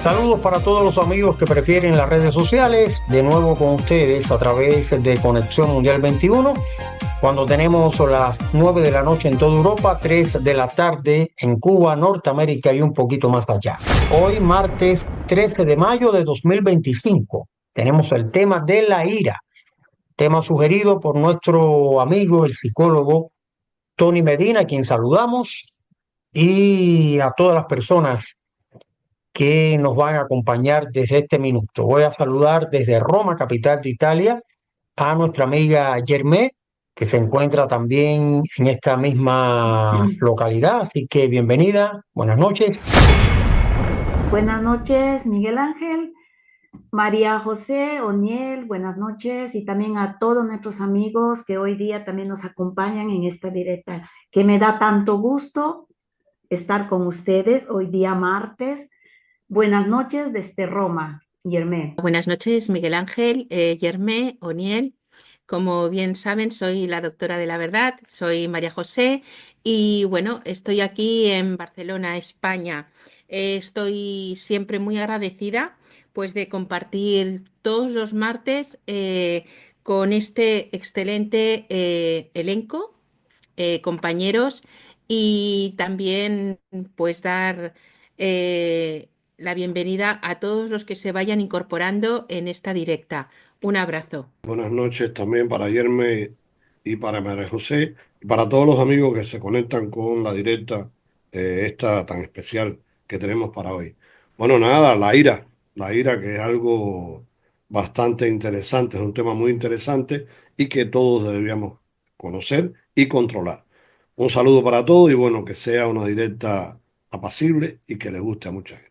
Saludos para todos los amigos que prefieren las redes sociales. De nuevo con ustedes a través de Conexión Mundial 21, cuando tenemos las 9 de la noche en toda Europa, 3 de la tarde en Cuba, Norteamérica y un poquito más allá. Hoy, martes 13 de mayo de 2025, tenemos el tema de la ira, tema sugerido por nuestro amigo, el psicólogo Tony Medina, a quien saludamos, y a todas las personas que nos van a acompañar desde este minuto. Voy a saludar desde Roma, capital de Italia, a nuestra amiga Germé, que se encuentra también en esta misma localidad. Así que bienvenida, buenas noches. Buenas noches, Miguel Ángel, María José, Oniel, buenas noches, y también a todos nuestros amigos que hoy día también nos acompañan en esta directa, que me da tanto gusto estar con ustedes hoy día martes. Buenas noches desde Roma, Yermé. Buenas noches, Miguel Ángel, Yermé, Oniel. Como bien saben, soy la doctora de la verdad, soy María José y bueno, estoy aquí en Barcelona, España. Estoy siempre muy agradecida pues de compartir todos los martes con este excelente elenco, compañeros, y también pues dar la bienvenida a todos los que se vayan incorporando en esta directa. Un abrazo. Buenas noches también para Yerme y para María José y para todos los amigos que se conectan con la directa esta tan especial que tenemos para hoy. Bueno, nada, la ira que es algo bastante interesante, es un tema muy interesante y que todos deberíamos conocer y controlar. Un saludo para todos y bueno, que sea una directa apacible y que le guste a mucha gente.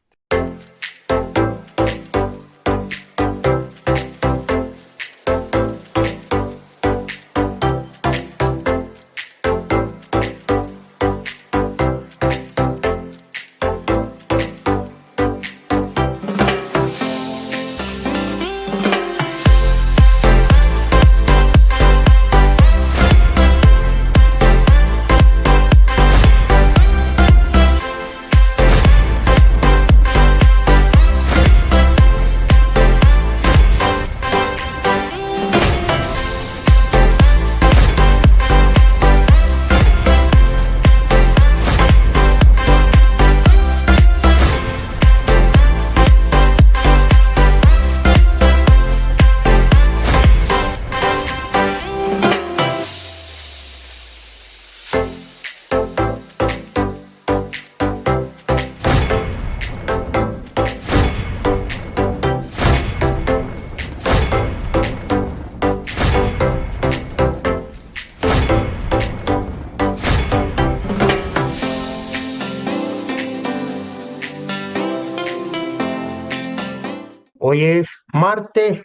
Hoy es martes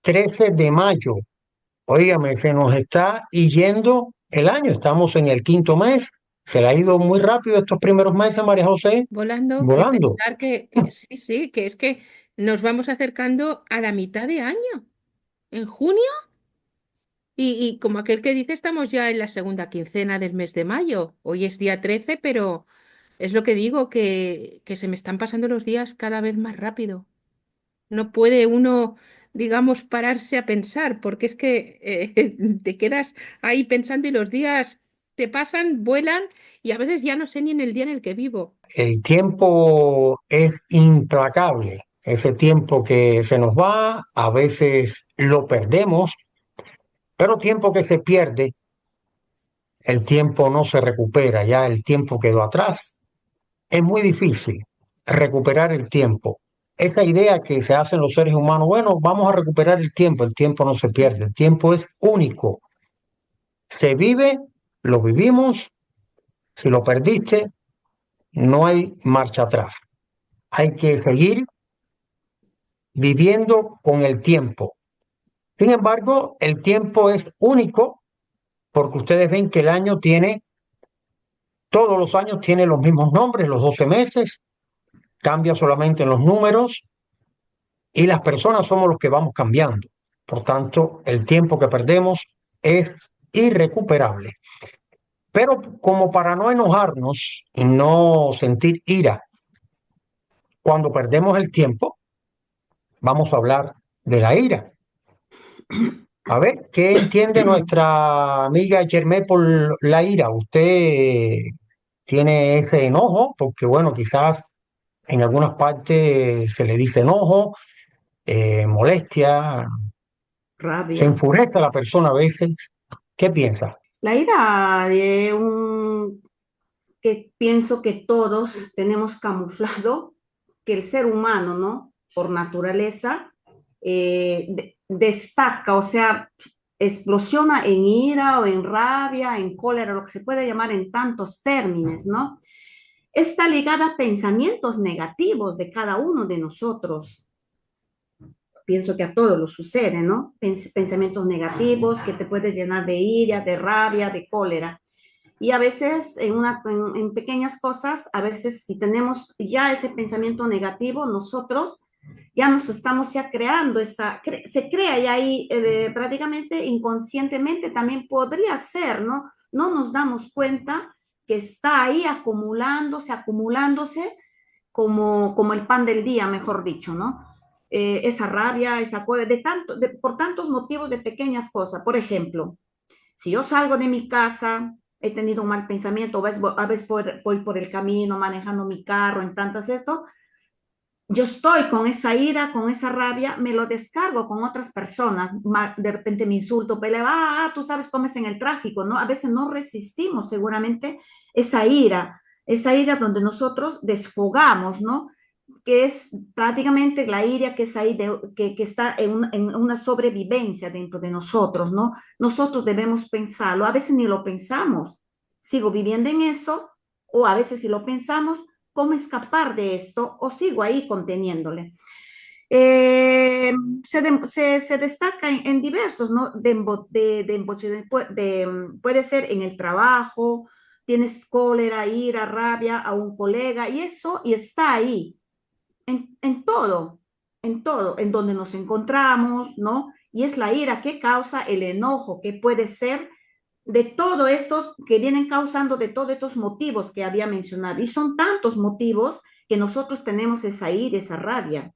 13 de mayo. Óigame, se nos está yendo el año. Estamos en el quinto mes. Se le ha ido muy rápido estos primeros meses, María José. Volando, que Volando. pensar que sí, sí, que es que nos vamos acercando a la mitad de año, en junio, y como aquel que dice, estamos ya en la segunda quincena del mes de mayo. Hoy es día 13, pero es lo que digo, que se me están pasando los días cada vez más rápido. No puede uno, digamos, pararse a pensar, porque es que te quedas ahí pensando y los días te pasan, vuelan, y a veces ya no sé ni en el día en el que vivo. El tiempo es implacable. Ese tiempo que se nos va, a veces lo perdemos, pero tiempo que se pierde, el tiempo no se recupera, ya el tiempo quedó atrás. Es muy difícil recuperar el tiempo. Esa idea que se hacen los seres humanos, bueno, vamos a recuperar el tiempo no se pierde, el tiempo es único. Se vive, lo vivimos, si lo perdiste, no hay marcha atrás. Hay que seguir viviendo con el tiempo. Sin embargo, el tiempo es único porque ustedes ven que el año tiene, todos los años tiene los mismos nombres, los 12 meses, cambia solamente en los números y las personas somos los que vamos cambiando. Por tanto, el tiempo que perdemos es irrecuperable. Pero como para no enojarnos y no sentir ira, Cuando perdemos el tiempo, vamos a hablar de la ira. A ver, ¿qué entiende nuestra amiga Germé por la ira? ¿Usted tiene ese enojo? Porque bueno, quizás en algunas partes se le dice enojo, molestia, se Rabia. enfurece a la persona a veces. ¿Qué piensa? La ira de que pienso que todos tenemos camuflado, que el ser humano, ¿no? Por naturaleza, destaca, o sea, explosiona en ira o en rabia, en cólera, lo que se puede llamar en tantos términos, ¿no? Está ligada a pensamientos negativos de cada uno de nosotros. Pienso que a todos lo sucede, ¿no? Pensamientos negativos que te puedes llenar de ira, de rabia, de cólera. Y a veces en pequeñas cosas, a veces si tenemos ya ese pensamiento negativo, nosotros ya nos estamos ya creando se crea ya ahí prácticamente inconscientemente también podría ser, ¿no? No nos damos cuenta que está ahí acumulándose como el pan del día, mejor dicho, ¿no? Esa rabia, esa cólera, por tantos motivos de pequeñas cosas. Por ejemplo, si yo salgo de mi casa, he tenido un mal pensamiento, a veces voy por el camino manejando mi carro, en tantas esto, yo estoy con esa ira, con esa rabia, me lo descargo con otras personas, de repente me insulto, peleo, tú sabes cómo es en el tráfico, ¿no? A veces no resistimos seguramente esa ira donde nosotros desfogamos, ¿no? Que es prácticamente la ira que es ahí, que está en una sobrevivencia dentro de nosotros, ¿no? Nosotros debemos pensarlo, a veces ni lo pensamos, sigo viviendo en eso, o a veces si lo pensamos, ¿cómo escapar de esto? O sigo ahí conteniéndole. Eh, se destaca en diversos, ¿no? Puede ser en el trabajo, tienes cólera, ira, rabia a un colega, y está ahí en todo, en donde nos encontramos, ¿no? Y es la ira que causa el enojo, que puede ser de todos estos que vienen causando de todos estos motivos que había mencionado. Y son tantos motivos que nosotros tenemos esa ira, esa rabia.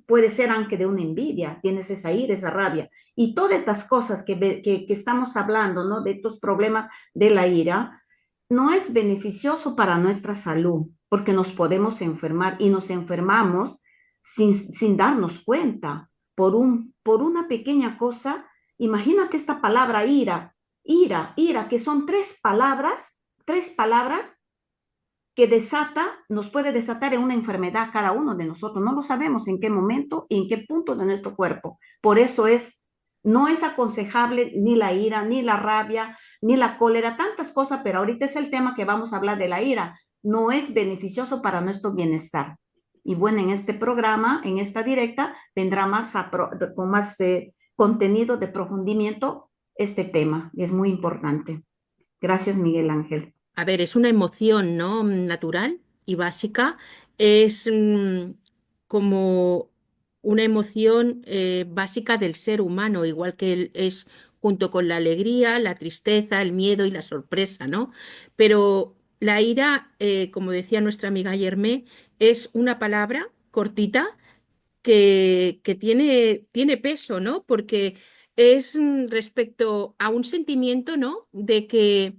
Puede ser aunque de una envidia, tienes esa ira, esa rabia. Y todas estas cosas que estamos hablando, ¿no? De estos problemas de la ira, no es beneficioso para nuestra salud, porque nos podemos enfermar y nos enfermamos sin darnos cuenta por una pequeña cosa. Imagínate esta palabra ira, que son tres palabras que nos puede desatar en una enfermedad cada uno de nosotros. No lo sabemos en qué momento y en qué punto de nuestro cuerpo. Por eso no es aconsejable ni la ira, ni la rabia, ni la cólera, tantas cosas, pero ahorita es el tema que vamos a hablar de la ira. No es beneficioso para nuestro bienestar. Y bueno, en este programa, en esta directa, vendrá con más contenido de profundimiento este tema. Es muy importante. Gracias, Miguel Ángel. A ver, es una emoción, ¿no? Natural y básica. Es como una emoción básica del ser humano, igual que es junto con la alegría, la tristeza, el miedo y la sorpresa, ¿no? Pero la ira, como decía nuestra amiga Yermé, es una palabra cortita que tiene peso, ¿no? Porque es respecto a un sentimiento, ¿no? De que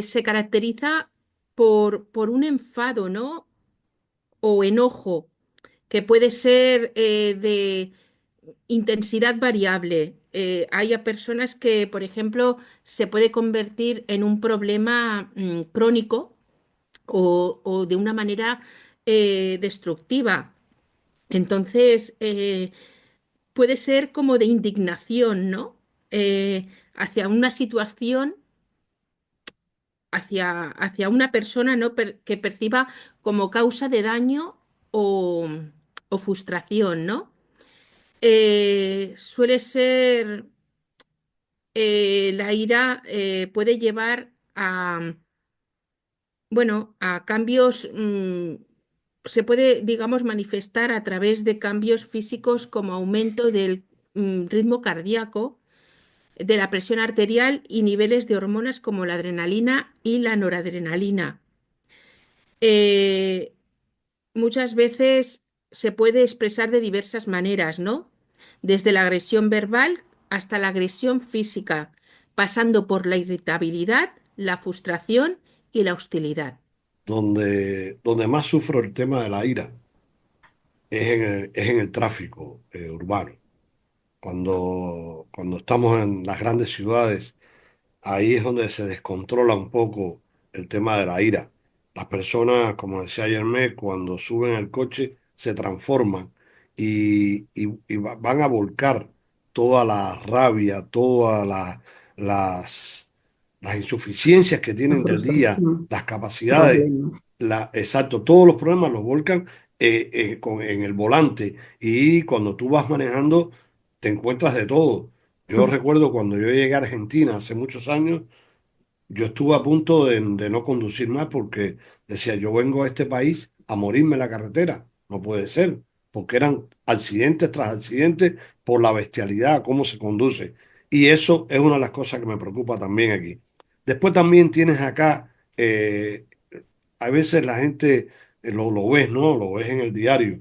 se caracteriza por un enfado, ¿no? O enojo, que puede ser de intensidad variable. Hay a personas que, por ejemplo, se puede convertir en un problema crónico o de una manera destructiva. Entonces, puede ser como de indignación, ¿no? Hacia una situación hacia una persona, ¿no? Que perciba como causa de daño o, o frustración, ¿no? Suele ser, la ira puede llevar a, bueno, a cambios, se puede, digamos, manifestar a través de cambios físicos como aumento del ritmo cardíaco, de la presión arterial y niveles de hormonas como la adrenalina y la noradrenalina. Eh, muchas veces se puede expresar de diversas maneras, ¿no? Desde la agresión verbal hasta la agresión física, pasando por la irritabilidad, la frustración y la hostilidad. Donde más sufro el tema de la ira es en el tráfico urbano. Cuando estamos en las grandes ciudades, ahí es donde se descontrola un poco el tema de la ira. Las personas, como decía ayer, cuando suben el coche se transforman y van a volcar toda la rabia, las, las insuficiencias que La tienen del día, frustración, las capacidades, problemas. exacto, todos los problemas los volcan en el volante, y cuando tú vas manejando te encuentras de todo. Yo recuerdo cuando yo llegué a Argentina hace muchos años, yo estuve a punto de no conducir más porque decía, yo vengo a este país a morirme en la carretera. No puede ser, porque eran accidentes tras accidentes por la bestialidad, cómo se conduce. Y eso es una de las cosas que me preocupa también aquí. Después también tienes acá, a veces la gente lo ves, ¿no? Lo ves en el diario.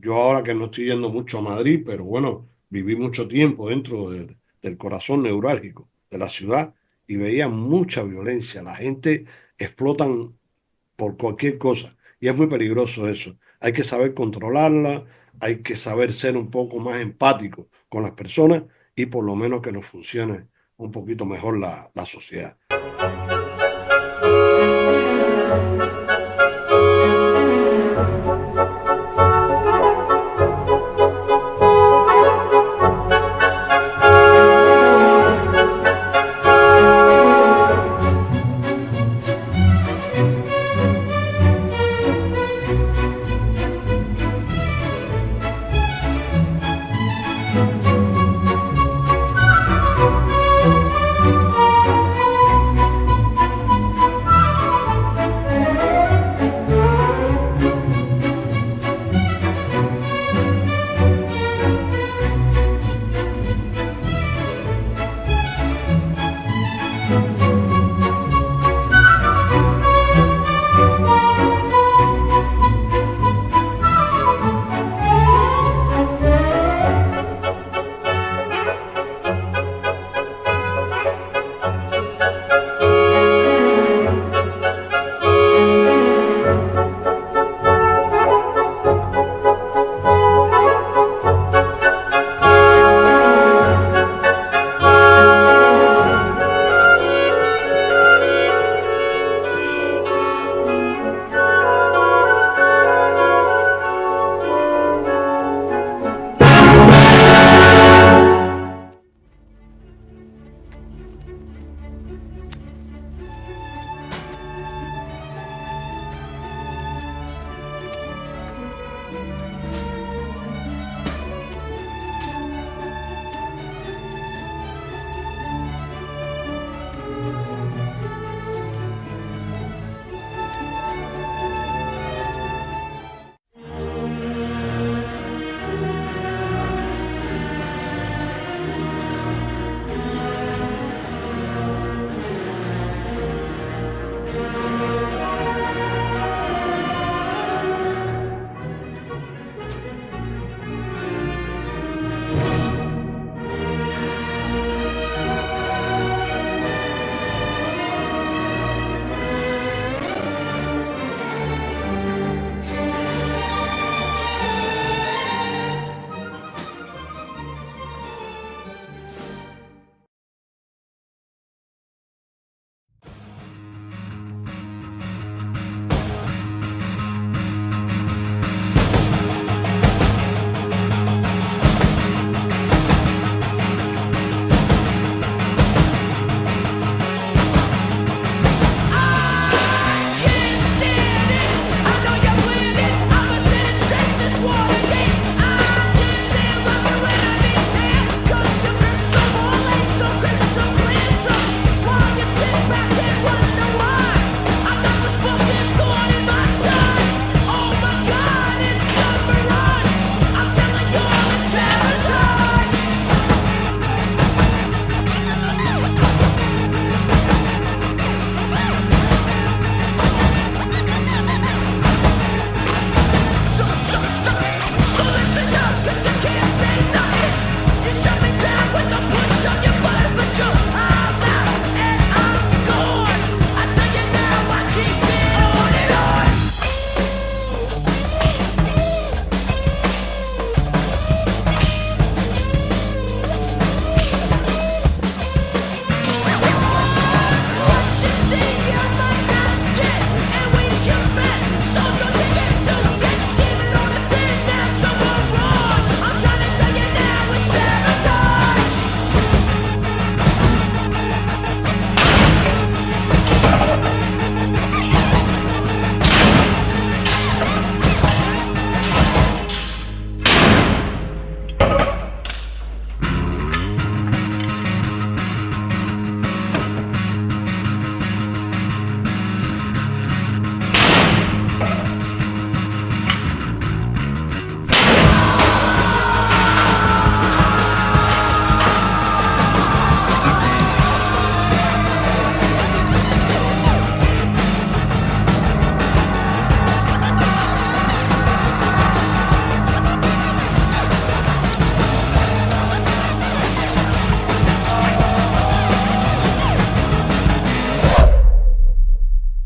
Yo ahora que no estoy yendo mucho a Madrid, pero bueno, viví mucho tiempo dentro del corazón neurálgico de la ciudad y veía mucha violencia. La gente explotan por cualquier cosa y es muy peligroso eso. Hay que saber controlarla, hay que saber ser un poco más empático con las personas y por lo menos que nos funcione un poquito mejor la sociedad.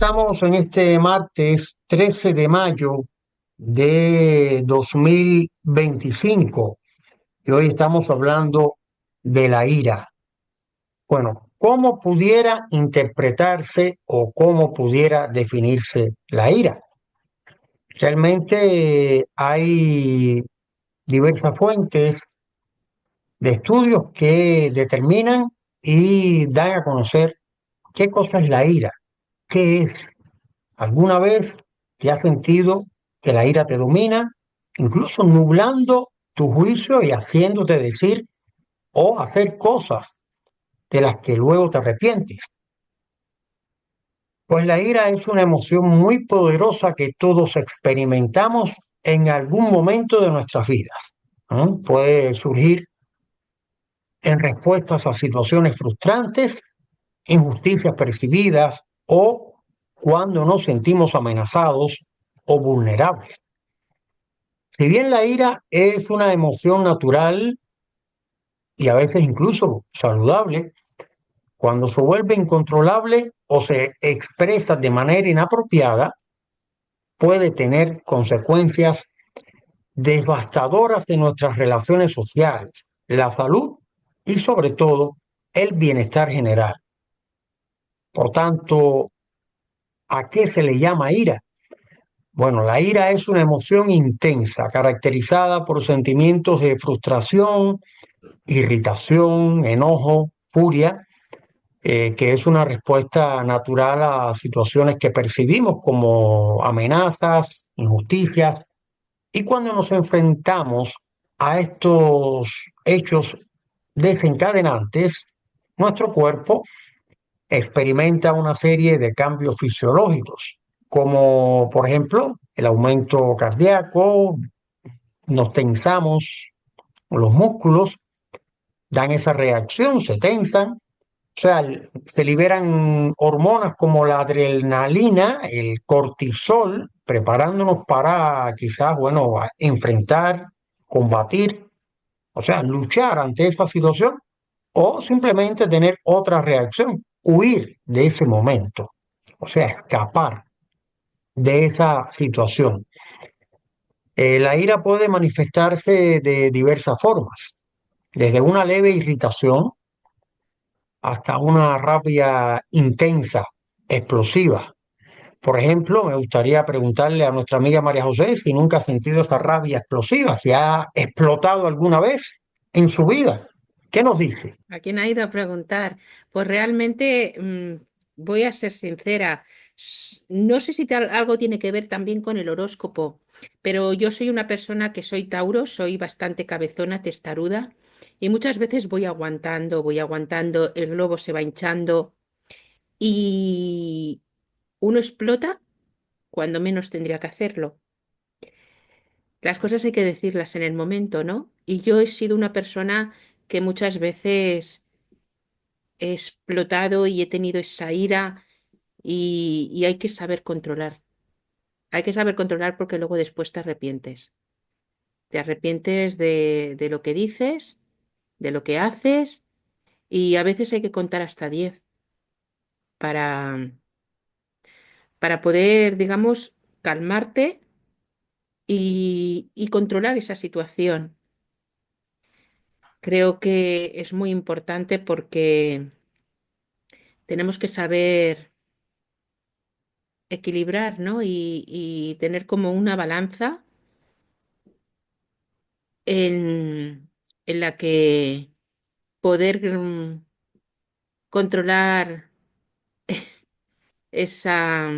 estamos en este martes 13 de mayo de 2025 y hoy estamos hablando de la ira. Bueno, ¿cómo pudiera interpretarse o cómo pudiera definirse la ira? Realmente hay diversas fuentes de estudios que determinan y dan a conocer qué cosa es la ira, qué es. ¿Alguna vez te has sentido que la ira te domina, incluso nublando tu juicio y haciéndote decir o hacer cosas de las que luego te arrepientes? Pues la ira es una emoción muy poderosa que todos experimentamos en algún momento de nuestras vidas, ¿no? Puede surgir en respuestas a situaciones frustrantes, injusticias percibidas o cuando nos sentimos amenazados o vulnerables. Si bien la ira es una emoción natural y a veces incluso saludable, cuando se vuelve incontrolable o se expresa de manera inapropiada, puede tener consecuencias devastadoras de nuestras relaciones sociales, la salud y sobre todo el bienestar general. Por tanto, ¿a qué se le llama ira? Bueno, la ira es una emoción intensa, caracterizada por sentimientos de frustración, irritación, enojo, furia, que es una respuesta natural a situaciones que percibimos como amenazas, injusticias, y cuando nos enfrentamos a estos hechos desencadenantes, nuestro cuerpo experimenta una serie de cambios fisiológicos, como por ejemplo el aumento cardíaco, nos tensamos los músculos, dan esa reacción, se tensan, o sea, se liberan hormonas como la adrenalina, el cortisol, preparándonos para quizás, bueno, enfrentar, combatir, o sea, luchar ante esa situación o simplemente tener otra reacción, huir de ese momento, o sea, escapar de esa situación. La ira puede manifestarse de diversas formas, desde una leve irritación hasta una rabia intensa, explosiva. Por ejemplo, me gustaría preguntarle a nuestra amiga María José si nunca ha sentido esta rabia explosiva, si ha explotado alguna vez en su vida. ¿Qué nos dice? ¿A quién ha ido a preguntar? Pues realmente voy a ser sincera. No sé si algo tiene que ver también con el horóscopo, pero yo soy una persona que soy Tauro, soy bastante cabezona, testaruda, y muchas veces voy aguantando, el globo se va hinchando y uno explota cuando menos tendría que hacerlo. Las cosas hay que decirlas en el momento, ¿no? Y yo he sido una persona que muchas veces he explotado y he tenido esa ira y hay que saber controlar. Hay que saber controlar porque luego después te arrepientes. Te arrepientes de lo que dices, de lo que haces y a veces hay que contar hasta 10 para, para poder, digamos, calmarte y controlar esa situación. Creo que es muy importante porque tenemos que saber equilibrar, ¿no? Y tener como una balanza en la que poder controlar esa,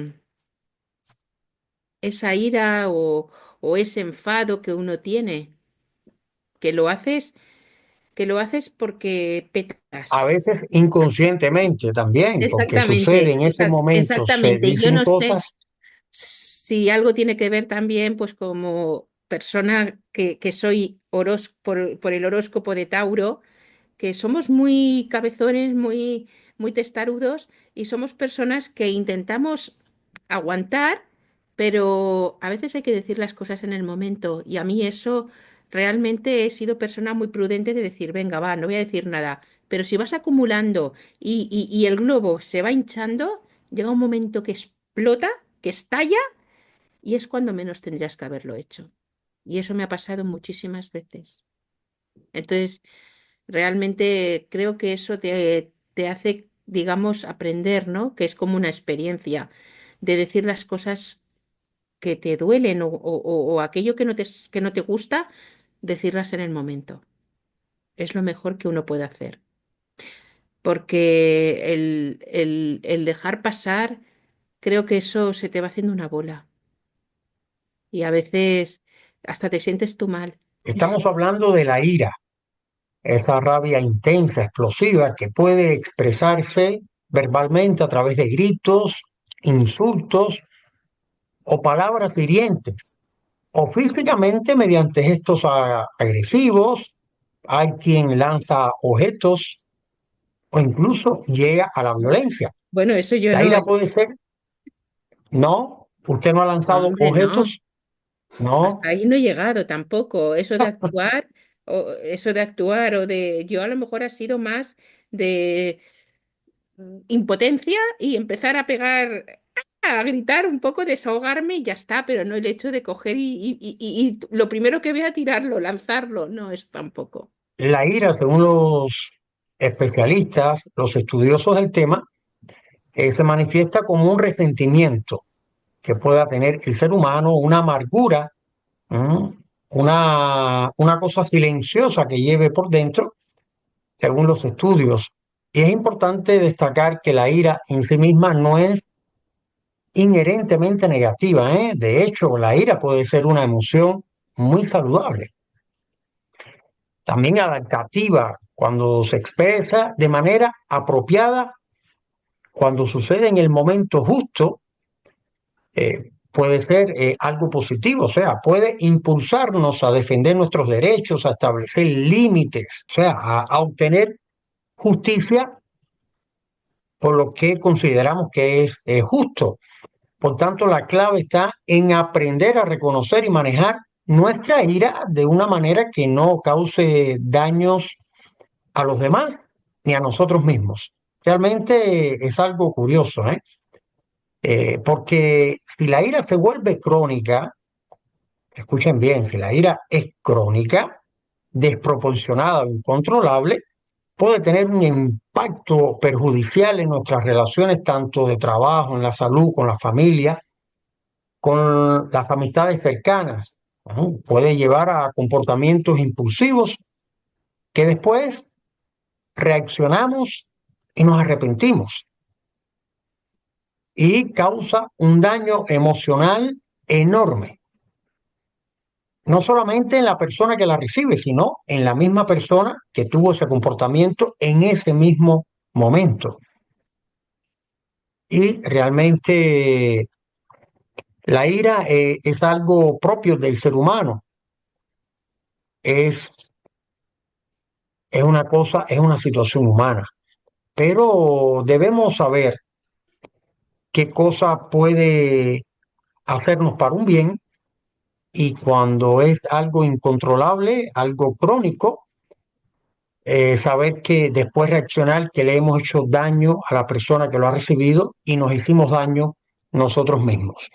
esa ira o ese enfado que uno tiene, que lo haces, que lo haces porque A pecas. veces inconscientemente también, porque sucede Exactamente, en ese momento, se exactamente. Yo dicen no sé cosas. si algo tiene que ver también, pues como persona que soy por el horóscopo de Tauro, que somos muy cabezones, muy testarudos y somos personas que intentamos aguantar, pero a veces hay que decir las cosas en el momento y a mí eso realmente he sido persona muy prudente de decir, venga, va, no voy a decir nada, pero si vas acumulando y el globo se va hinchando, llega un momento que explota, que estalla, y es cuando menos tendrías que haberlo hecho. Y eso me ha pasado muchísimas veces. Entonces, realmente creo que eso te hace, digamos, aprender, ¿no? Que es como una experiencia de decir las cosas que te duelen o aquello que no te gusta, decirlas en el momento. Es lo mejor que uno puede hacer. Porque el dejar pasar, creo que eso se te va haciendo una bola. Y a veces hasta te sientes tú mal. Estamos hablando de la ira, esa rabia intensa, explosiva, que puede expresarse verbalmente a través de gritos, insultos o palabras hirientes, o físicamente mediante gestos agresivos. Hay quien lanza objetos o incluso llega a la violencia. Bueno, eso yo La no, ira puede ser, no, usted no ha no, lanzado hombre, no. objetos, no. Hasta ahí no he llegado tampoco. Eso de actuar o de, yo a lo mejor ha sido más de impotencia y empezar a pegar, a gritar un poco, desahogarme y ya está, pero no el hecho de coger y lo primero que vea tirarlo, lanzarlo, no es tampoco. La ira, según los especialistas, los estudiosos del tema, se manifiesta como un resentimiento que pueda tener el ser humano, una amargura, ¿m? una cosa silenciosa que lleve por dentro, según los estudios. Y es importante destacar que la ira en sí misma no es inherentemente negativa, ¿eh? De hecho, la ira puede ser una emoción muy saludable, también adaptativa cuando se expresa de manera apropiada, cuando sucede en el momento justo. Puede ser algo positivo, o sea, puede impulsarnos a defender nuestros derechos, a establecer límites, o sea, a obtener justicia por lo que consideramos que es justo. Por tanto, la clave está en aprender a reconocer y manejar nuestra ira de una manera que no cause daños a los demás ni a nosotros mismos. Realmente es algo curioso, ¿eh? Porque si la ira se vuelve crónica, escuchen bien, si la ira es crónica, desproporcionada o incontrolable, puede tener un impacto perjudicial en nuestras relaciones, tanto de trabajo, en la salud, con la familia, con las amistades cercanas, ¿no? Puede llevar a comportamientos impulsivos que después reaccionamos y nos arrepentimos. Y causa un daño emocional enorme, no solamente en la persona que la recibe, sino en la misma persona que tuvo ese comportamiento en ese mismo momento. Y realmente la ira es algo propio del ser humano. Es una cosa, es una situación humana. Pero debemos saber qué cosa puede hacernos para un bien, y cuando es algo incontrolable, algo crónico, saber que después reaccionar que le hemos hecho daño a la persona que lo ha recibido y nos hicimos daño nosotros mismos.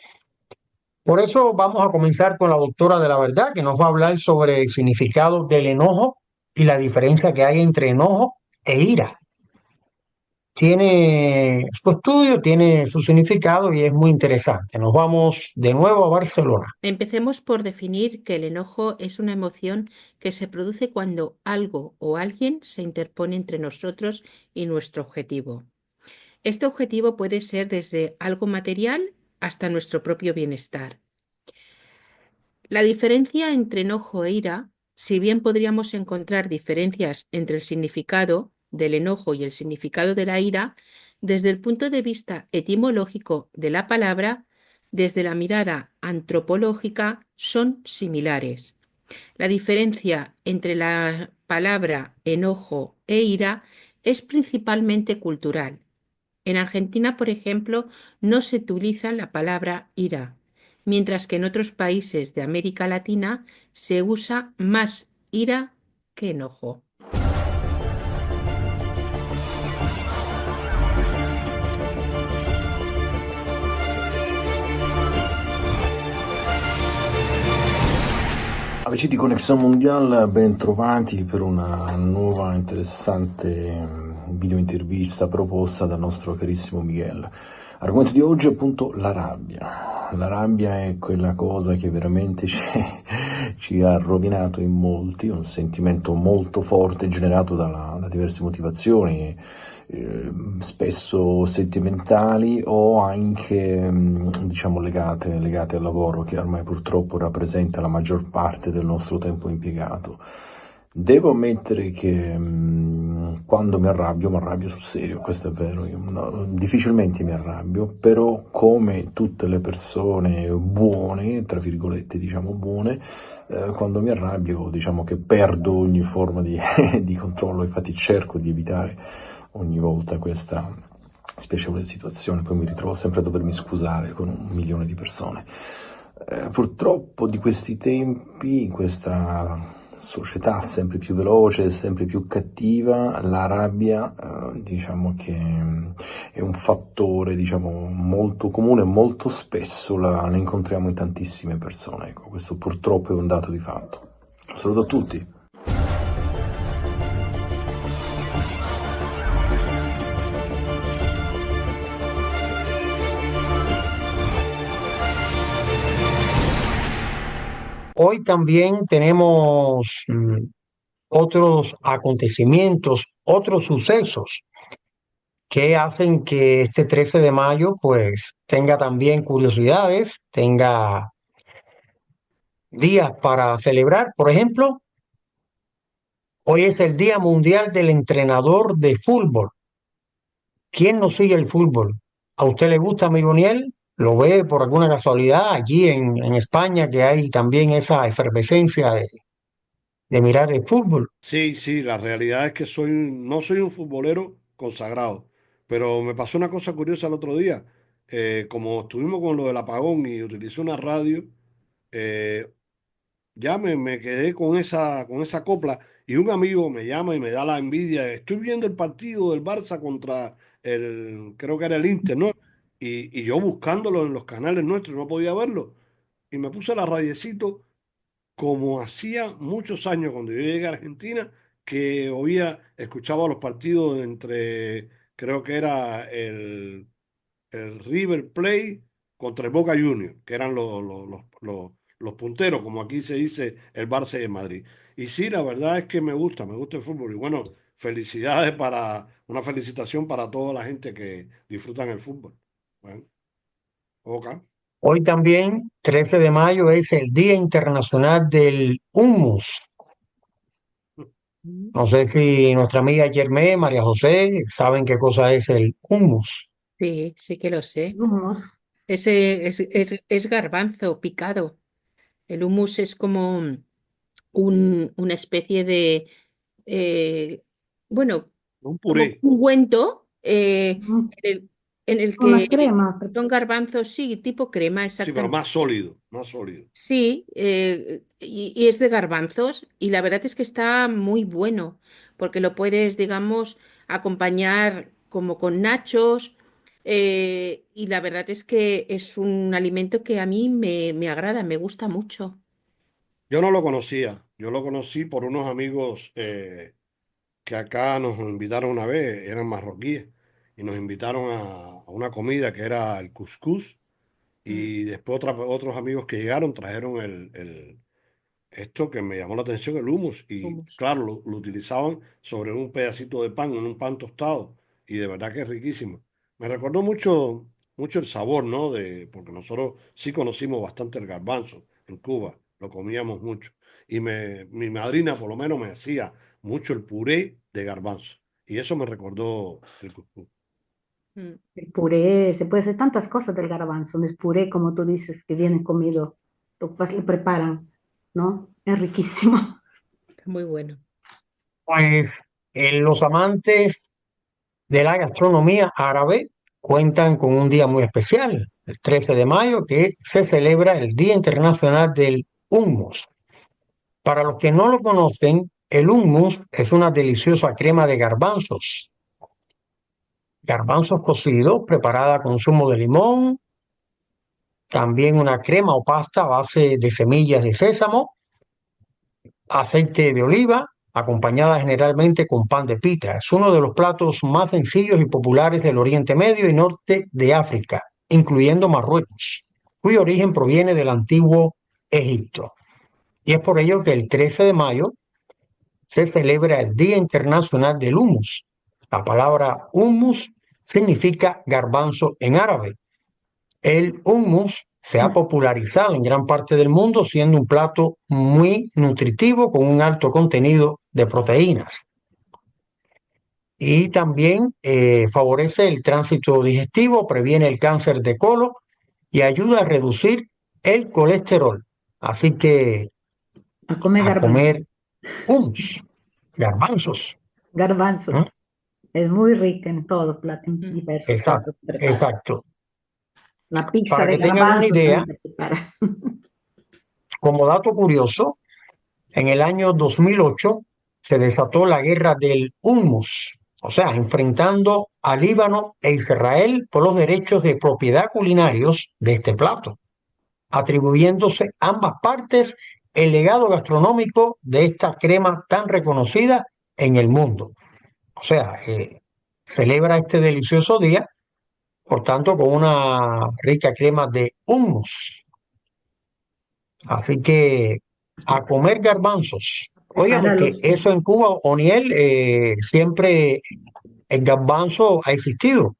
Por eso vamos a comenzar con la doctora de la verdad, que nos va a hablar sobre el significado del enojo y la diferencia que hay entre enojo e ira. Tiene su estudio, tiene su significado y es muy interesante. Nos vamos de nuevo a Barcelona. Empecemos por definir que el enojo es una emoción que se produce cuando algo o alguien se interpone entre nosotros y nuestro objetivo. Este objetivo puede ser desde algo material hasta nuestro propio bienestar. La diferencia entre enojo e ira, si bien podríamos encontrar diferencias entre el significado del enojo y el significado de la ira, desde el punto de vista etimológico de la palabra, desde la mirada antropológica, son similares. La diferencia entre la palabra enojo e ira es principalmente cultural. En Argentina, por ejemplo, no se utiliza la palabra ira, mientras que en otros países de América Latina se usa más ira que enojo. Amici di Connessione Mondiale, ben trovati per una nuova interessante video intervista proposta dal nostro carissimo Miguel. Argomento di oggi è appunto la rabbia. La rabbia è quella cosa che veramente ci ha rovinato in molti, un sentimento molto forte generato da diverse motivazioni, spesso sentimentali o anche diciamo legate al lavoro, che ormai purtroppo rappresenta la maggior parte del nostro tempo impiegato. Devo ammettere che quando mi arrabbio sul serio, questo è vero, difficilmente mi arrabbio, però come tutte le persone buone, tra virgolette diciamo buone, quando mi arrabbio diciamo che perdo ogni forma di controllo, infatti cerco di evitare ogni volta questa spiacevole situazione, poi mi ritrovo sempre a dovermi scusare con 1 milione di persone. Purtroppo di questi tempi, in questa società sempre più veloce, sempre più cattiva, la rabbia diciamo che è un fattore diciamo molto comune, molto spesso la incontriamo in tantissime persone, ecco, questo purtroppo è un dato di fatto. Un saluto a tutti. Hoy también tenemos otros acontecimientos, otros sucesos que hacen que este 13 de mayo pues tenga también curiosidades, tenga días para celebrar. Por ejemplo, hoy es el Día Mundial del Entrenador de Fútbol. ¿Quién no sigue el fútbol? ¿A usted le gusta, amigo Niel? ¿Lo ve por alguna casualidad allí en España, que hay también esa efervescencia de mirar el fútbol? Sí, sí, la realidad es que no soy un futbolero consagrado, pero me pasó una cosa curiosa el otro día. Como estuvimos con lo del apagón y utilicé una radio, eh, ya me quedé con esa copla y un amigo me llama y me da la envidia. Estoy viendo el partido del Barça contra creo que era el Inter, ¿no? Y yo buscándolo en los canales nuestros, no podía verlo. Y me puse la radiecito como hacía muchos años cuando yo llegué a Argentina, que escuchaba los partidos entre, creo que era el River Plate contra el Boca Juniors, que eran los punteros, como aquí se dice el Barça y el Madrid. Y sí, la verdad es que me gusta el fútbol. Y bueno, una felicitación para toda la gente que disfrutan el fútbol. Bueno, ok. Hoy también, 13 de mayo, es el Día Internacional del Hummus. No sé si nuestra amiga Yermé, María José, saben qué cosa es el hummus. Sí, sí que lo sé. Hummus. Es garbanzo picado. El hummus es como una especie de, bueno, Un como puré. un ungüento Ujú. en el Una que crema. son garbanzos, sí, tipo crema, Sí, pero exactamente. más sólido, más sólido. Sí, y es de garbanzos y la verdad es que está muy bueno porque lo puedes, digamos, acompañar como con nachos y la verdad es que es un alimento que a mí me agrada, me gusta mucho. Yo no lo conocía, yo lo conocí por unos amigos que acá nos invitaron una vez, eran marroquíes, y nos invitaron a una comida que era el cuscús, Mm, y después otros amigos que llegaron trajeron esto que me llamó la atención, el hummus, y hummus. claro, lo utilizaban sobre un pedacito de pan, en un pan tostado, y de verdad que es riquísimo. Me recordó mucho el sabor, ¿no? Porque nosotros sí conocimos bastante el garbanzo en Cuba, lo comíamos mucho. Y mi madrina por lo menos me hacía mucho el puré de garbanzo, y eso me recordó el cuscús. Mm. El puré, se puede hacer tantas cosas del garbanzo. No es puré, como tú dices, que viene comido. Le preparan, ¿no? Es riquísimo. Está muy bueno. Pues los amantes de la gastronomía árabe cuentan con un día muy especial, el 13 de mayo, que se celebra el Día Internacional del Hummus. Para los que no lo conocen, el hummus es una deliciosa crema de garbanzos cocidos preparada con zumo de limón, también una crema o pasta a base de semillas de sésamo aceite de oliva, acompañada generalmente con pan de pita. Es uno de los platos más sencillos y populares del Oriente Medio y norte de África, incluyendo Marruecos, cuyo origen proviene del antiguo Egipto. Y es por ello que el 13 de mayo se celebra el Día Internacional del Hummus. La palabra hummus significa garbanzo en árabe. El hummus se ha popularizado en gran parte del mundo, siendo un plato muy nutritivo con un alto contenido de proteínas. Y también favorece el tránsito digestivo, previene el cáncer de colon y ayuda a reducir el colesterol. Así que A comer a garbanzos. comer hummus, garbanzos. Garbanzos. ¿Mm? Es muy rica en todo, plato, en diversos Exacto, platos preparados. exacto. La pizza Para de que tengan una garbanzos idea, también se prepara. como dato curioso, en el año 2008 se desató la guerra del hummus, o sea, enfrentando a Líbano e Israel por los derechos de propiedad culinarios de este plato, atribuyéndose ambas partes el legado gastronómico de esta crema tan reconocida en el mundo. O sea, celebra este delicioso día, por tanto, con una rica crema de hummus. Así que a comer garbanzos. Óigame que Prepáralos. eso en Cuba, Oniel, siempre el garbanzo ha existido.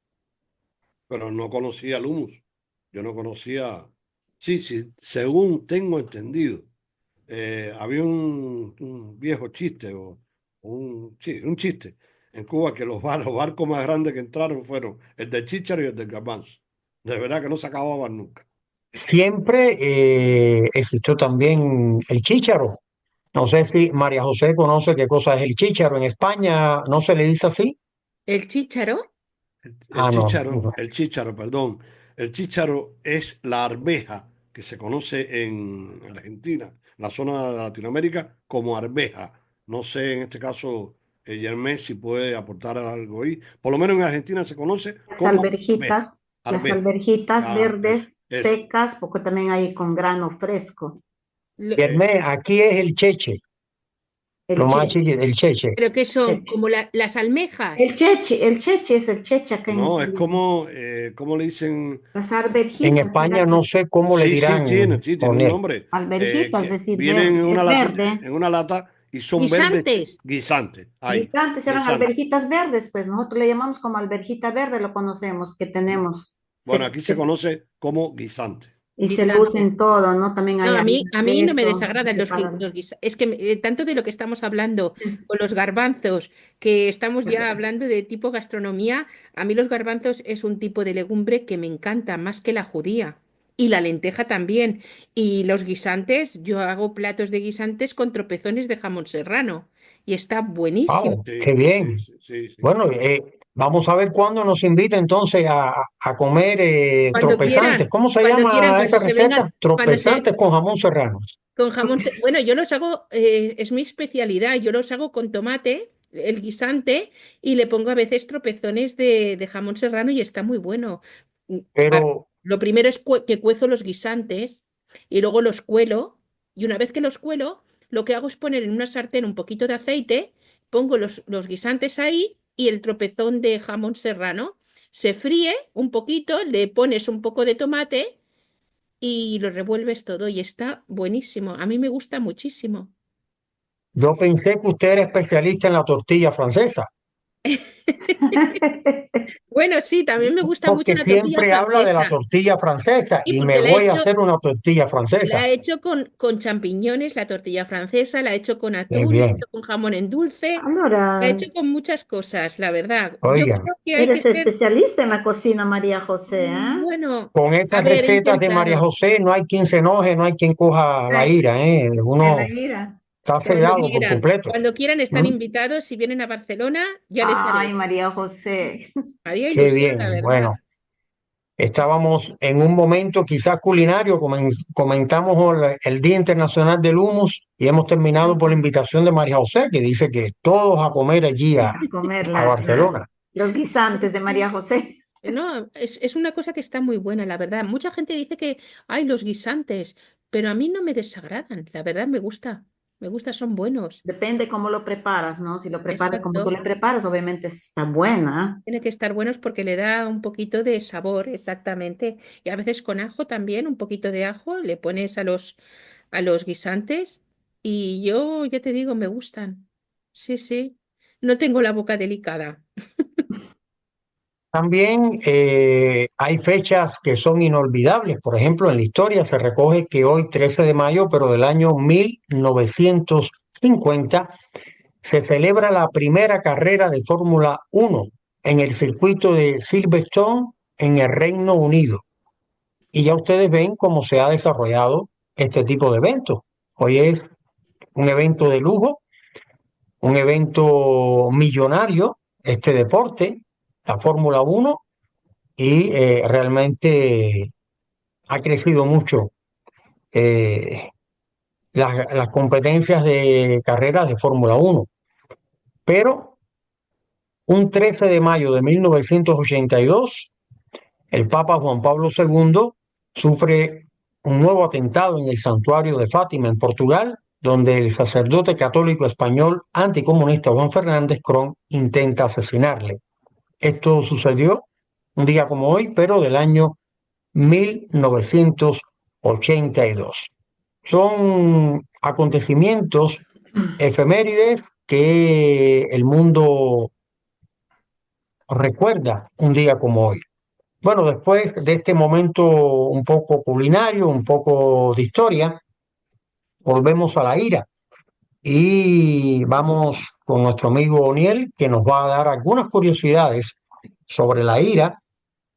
Pero no conocía el hummus. Yo no conocía. Sí, sí, según tengo entendido, había un viejo chiste, sí, un chiste en Cuba que los barcos más grandes que entraron fueron el del chícharo y el del garbanzo. De verdad que no se acababan nunca. Siempre existió también el chícharo. No sé si María José conoce qué cosa es el chícharo. En España no se le dice así. ¿El chícharo? Ah, no, no. El chícharo, perdón. El chícharo es la arveja que se conoce en Argentina, en la zona de Latinoamérica, como arveja. No sé, en este caso, Yermés, si puede aportar algo ahí. Por lo menos en Argentina se conoce Las como alverjitas, arveja. las Arveja. alverjitas Claro, verdes eso. secas, porque también hay con grano fresco. Lo- Yermé, aquí es el cheche, lo El más cheche. chiquito, el cheche. ¿Pero qué son? Cheche. ¿Como las almejas? El cheche es el cheche acá No, es en como, ¿cómo le dicen? las En alverjitas, España no sé cómo le Sí, dirán, sí, tiene un Oniel. nombre. alverjitas, es Que decir, vienen en una es latita, verde. en una lata y son verdes Guisantes. guisantes. Ahí, Guisantes eran guisantes. alverjitas verdes, pues nosotros le llamamos como alverjita verde, lo conocemos, que tenemos. Bueno, aquí se conoce como guisante. Y se le Guisante. usa en todo, ¿no? También hay No, harina a de mí no me eso, desagradan los guisantes. Es que tanto de lo que estamos hablando con los garbanzos, que estamos ya hablando de tipo gastronomía, a mí los garbanzos es un tipo de legumbre que me encanta más que la judía. Y la lenteja también. Y los guisantes, yo hago platos de guisantes con tropezones de jamón serrano. Y está buenísimo. Wow, qué Sí, sí, bien. sí, sí, sí. Bueno, vamos a ver cuándo nos invita entonces a comer tropesantes. ¿Cómo se Cuando quieran, llama esa cuando se receta? vengan, Tropesantes con jamón serrano. con jamón. Bueno, yo los hago, es mi especialidad, yo los hago con tomate, el guisante, y le pongo a veces tropezones de jamón serrano y está muy bueno. A- Pero, lo primero es que cuezo los guisantes y luego los cuelo. Y una vez que los cuelo, lo que hago es poner en una sartén un poquito de aceite, pongo los guisantes ahí y el tropezón de jamón serrano. Se fríe un poquito, le pones un poco de tomate y lo revuelves todo y está buenísimo. A mí me gusta muchísimo. yo pensé que usted era especialista en la tortilla francesa, Bueno, sí, también me gusta mucho porque la tortilla siempre habla de la francesa. tortilla francesa Sí, y me porque voy a hacer una tortilla francesa. la he hecho con champiñones, la tortilla francesa, la he hecho con Qué atún, la he bien. hecho con jamón en dulce, la he Ahora, hecho con muchas cosas, la verdad. Yo Oigan, creo que hay que eres ser, especialista en la cocina, María José, ¿eh? bueno, con a esas ver, he recetas de María intentado. José no hay quien se enoje, no hay quien coja la Ay, ira, ¿eh? en la Uno ira. está sedado por completo. Cuando quieran están ¿Mm? invitados, si vienen a Barcelona, ya les haré. Ay, María José. Haría Qué ilusión, la bien. verdad. Bueno, estábamos en un momento quizás culinario, comentamos el Día Internacional del Hummus y hemos terminado por la invitación de María José, que dice que todos a comer allí A comer a Barcelona. los guisantes de María José. No, es una cosa que está muy buena, la verdad. Mucha gente dice que hay los guisantes, pero a mí no me desagradan, la verdad me gusta. Me gusta, son buenos. Depende cómo lo preparas, ¿no? Si lo preparas como tú Exacto. le preparas, obviamente está buena. Tiene que estar buenos porque le da un poquito de sabor, exactamente. Y a veces con ajo también, un poquito de ajo, le pones a los guisantes y yo ya te digo, me gustan. Sí, sí. No tengo la boca delicada. También hay fechas que son inolvidables. Por ejemplo, en la historia se recoge que hoy, 13 de mayo, pero del año 1950, se celebra la primera carrera de Fórmula 1 en el circuito de Silverstone en el Reino Unido. Y ya ustedes ven cómo se ha desarrollado este tipo de eventos. Hoy es un evento de lujo, un evento millonario, este deporte, la Fórmula 1, y realmente ha crecido mucho eh, las competencias de carreras de Fórmula 1. Pero un 13 de mayo de 1982, el Papa Juan Pablo II sufre un nuevo atentado en el santuario de Fátima, en Portugal, donde el sacerdote católico español anticomunista Juan Fernández Crón intenta asesinarle. Esto sucedió un día como hoy, pero del año 1982. Son acontecimientos efemérides que el mundo recuerda un día como hoy. Bueno, después de este momento un poco culinario, un poco de historia, volvemos a la ira y vamos con nuestro amigo Oniel, que nos va a dar algunas curiosidades sobre la ira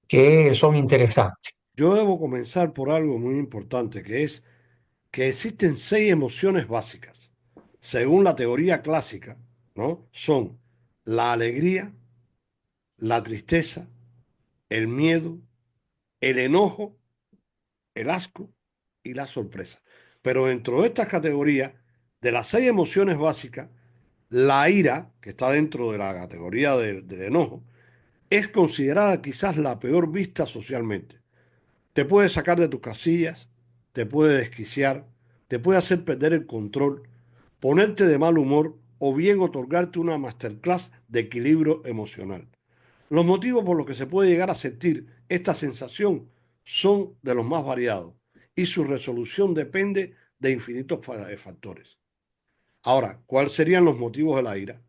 que son interesantes. Yo debo comenzar por algo muy importante, que es que existen 6 emociones básicas. Según la teoría clásica, ¿no? Son la alegría, la tristeza, el miedo, el enojo, el asco y la sorpresa. Pero dentro de estas categorías, de las 6 emociones básicas, la ira, que está dentro de la categoría del enojo, es considerada quizás la peor vista socialmente. Te puede sacar de tus casillas, te puede desquiciar, te puede hacer perder el control, ponerte de mal humor o bien otorgarte una masterclass de equilibrio emocional. Los motivos por los que se puede llegar a sentir esta sensación son de los más variados y su resolución depende de infinitos factores. Ahora, ¿cuáles serían los motivos de la ira?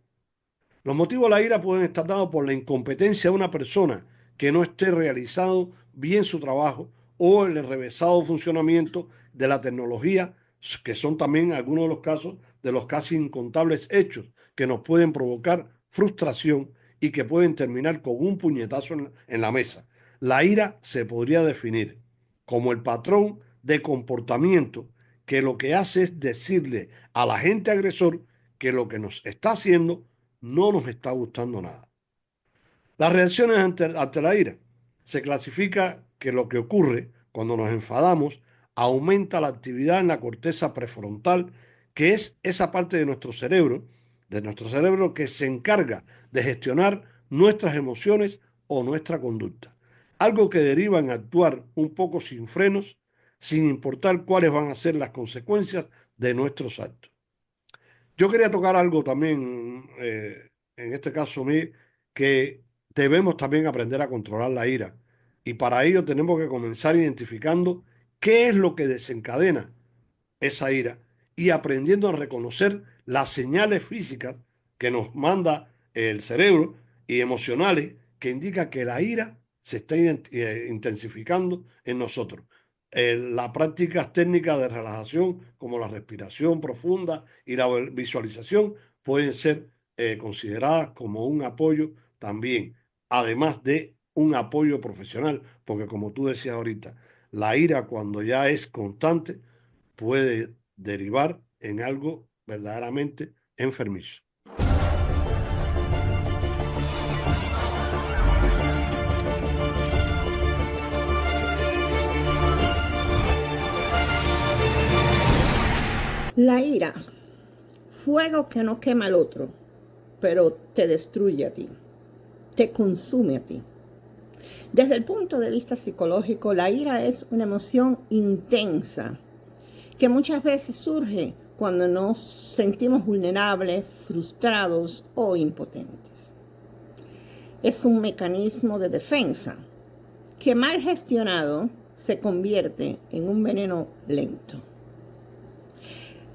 Los motivos de la ira pueden estar dados por la incompetencia de una persona que no esté realizando bien su trabajo o el revesado funcionamiento de la tecnología, que son también algunos de los casos de los casi incontables hechos que nos pueden provocar frustración y que pueden terminar con un puñetazo en la mesa. La ira se podría definir como el patrón de comportamiento que lo que hace es decirle al agente agresor que lo que nos está haciendo no nos está gustando nada. Las reacciones ante la ira. Se clasifica que lo que ocurre cuando nos enfadamos aumenta la actividad en la corteza prefrontal, que es esa parte de nuestro cerebro que se encarga de gestionar nuestras emociones o nuestra conducta. Algo que deriva en actuar un poco sin frenos, sin importar cuáles van a ser las consecuencias de nuestros actos. Yo quería tocar algo también, en este caso, que debemos también aprender a controlar la ira. Y para ello tenemos que comenzar identificando qué es lo que desencadena esa ira y aprendiendo a reconocer las señales físicas que nos manda el cerebro y emocionales que indican que la ira se está intensificando en nosotros. Las prácticas técnicas de relajación como la respiración profunda y la visualización pueden ser consideradas como un apoyo también, además de un apoyo profesional, porque como tú decías ahorita, la ira cuando ya es constante puede derivar en algo verdaderamente enfermizo. La ira, fuego que no quema al otro, pero te destruye a ti, te consume a ti. Desde el punto de vista psicológico, la ira es una emoción intensa que muchas veces surge cuando nos sentimos vulnerables, frustrados o impotentes. Es un mecanismo de defensa que mal gestionado se convierte en un veneno lento.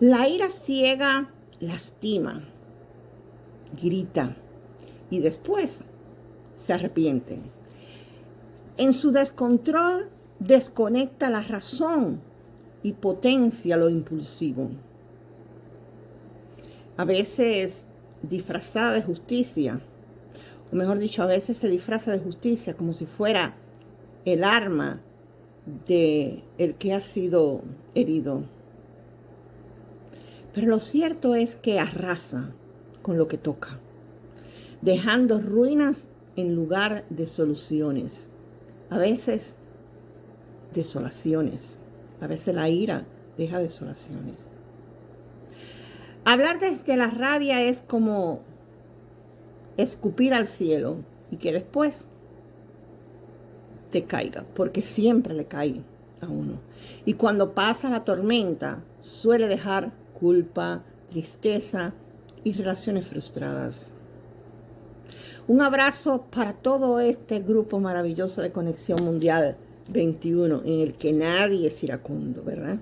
La ira ciega, lastima, grita y después se arrepienten. En su descontrol desconecta la razón y potencia lo impulsivo. A veces disfrazada de justicia, o mejor dicho, a veces se disfraza de justicia como si fuera el arma de el que ha sido herido. Pero lo cierto es que arrasa con lo que toca, dejando ruinas en lugar de soluciones. A veces desolaciones. A veces la ira deja desolaciones. Hablar desde la rabia es como escupir al cielo y que después te caiga, porque siempre le cae a uno. Y cuando pasa la tormenta, suele dejar culpa, tristeza y relaciones frustradas. Un abrazo para todo este grupo maravilloso de Conexión Mundial 21, en el que nadie es iracundo, ¿verdad?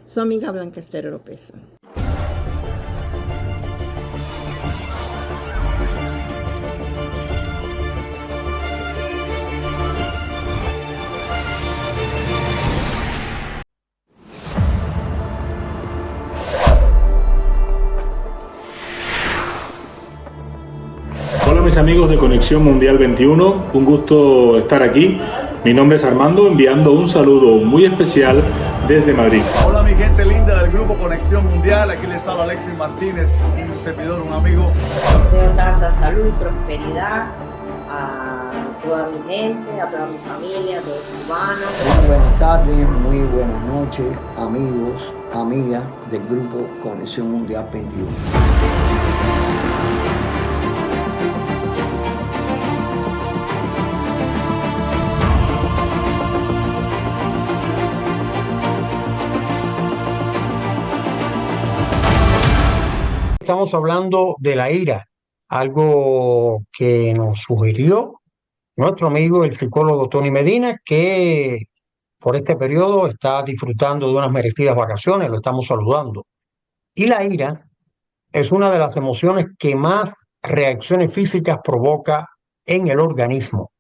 Su amiga Blanca Esther Oropesa. Hola mis amigos de Conexión Mundial 21, un gusto estar aquí. Mi nombre es Armando, enviando un saludo muy especial desde Madrid. Hola mi gente linda del grupo Conexión Mundial, aquí les habla Alexis Martínez, un servidor, un amigo. Deseo tanta salud y prosperidad a toda mi gente, a toda mi familia, a todos los humanos. Muy buenas tardes, muy buenas noches, amigos, amigas del grupo Conexión Mundial 21. Estamos hablando de la ira, algo que nos sugirió nuestro amigo el psicólogo Tony Medina, que por este periodo está disfrutando de unas merecidas vacaciones, lo estamos saludando. Y la ira es una de las emociones que más reacciones físicas provoca en el organismo.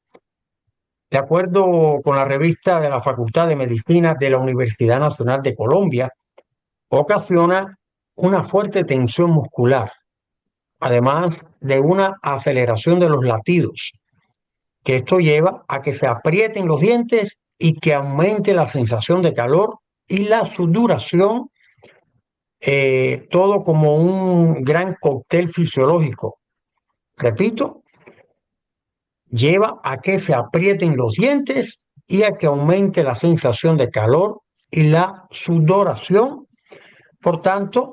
De acuerdo con la revista de la Facultad de Medicina de la Universidad Nacional de Colombia, ocasiona una fuerte tensión muscular, además de una aceleración de los latidos, que esto lleva a que se aprieten los dientes y que aumente la sensación de calor y la sudoración, todo como un gran cóctel fisiológico. Repito, lleva a que se aprieten los dientes y a que aumente la sensación de calor y la sudoración. Por tanto,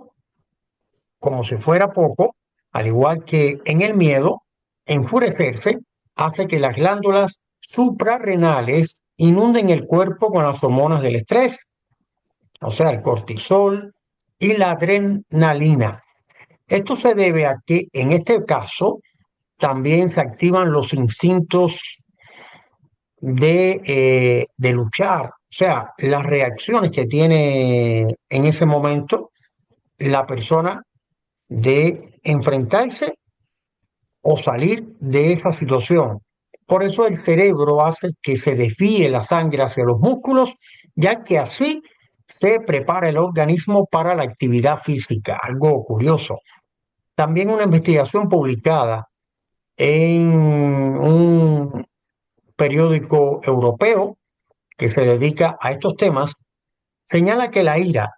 como si fuera poco, al igual que en el miedo, enfurecerse hace que las glándulas suprarrenales inunden el cuerpo con las hormonas del estrés, o sea, el cortisol y la adrenalina. Esto se debe a que en este caso también se activan los instintos de luchar, o sea, las reacciones que tiene en ese momento la persona de enfrentarse o salir de esa situación. Por eso el cerebro hace que se desvíe la sangre hacia los músculos, ya que así se prepara el organismo para la actividad física. Algo curioso. También una investigación publicada en un periódico europeo que se dedica a estos temas señala que la ira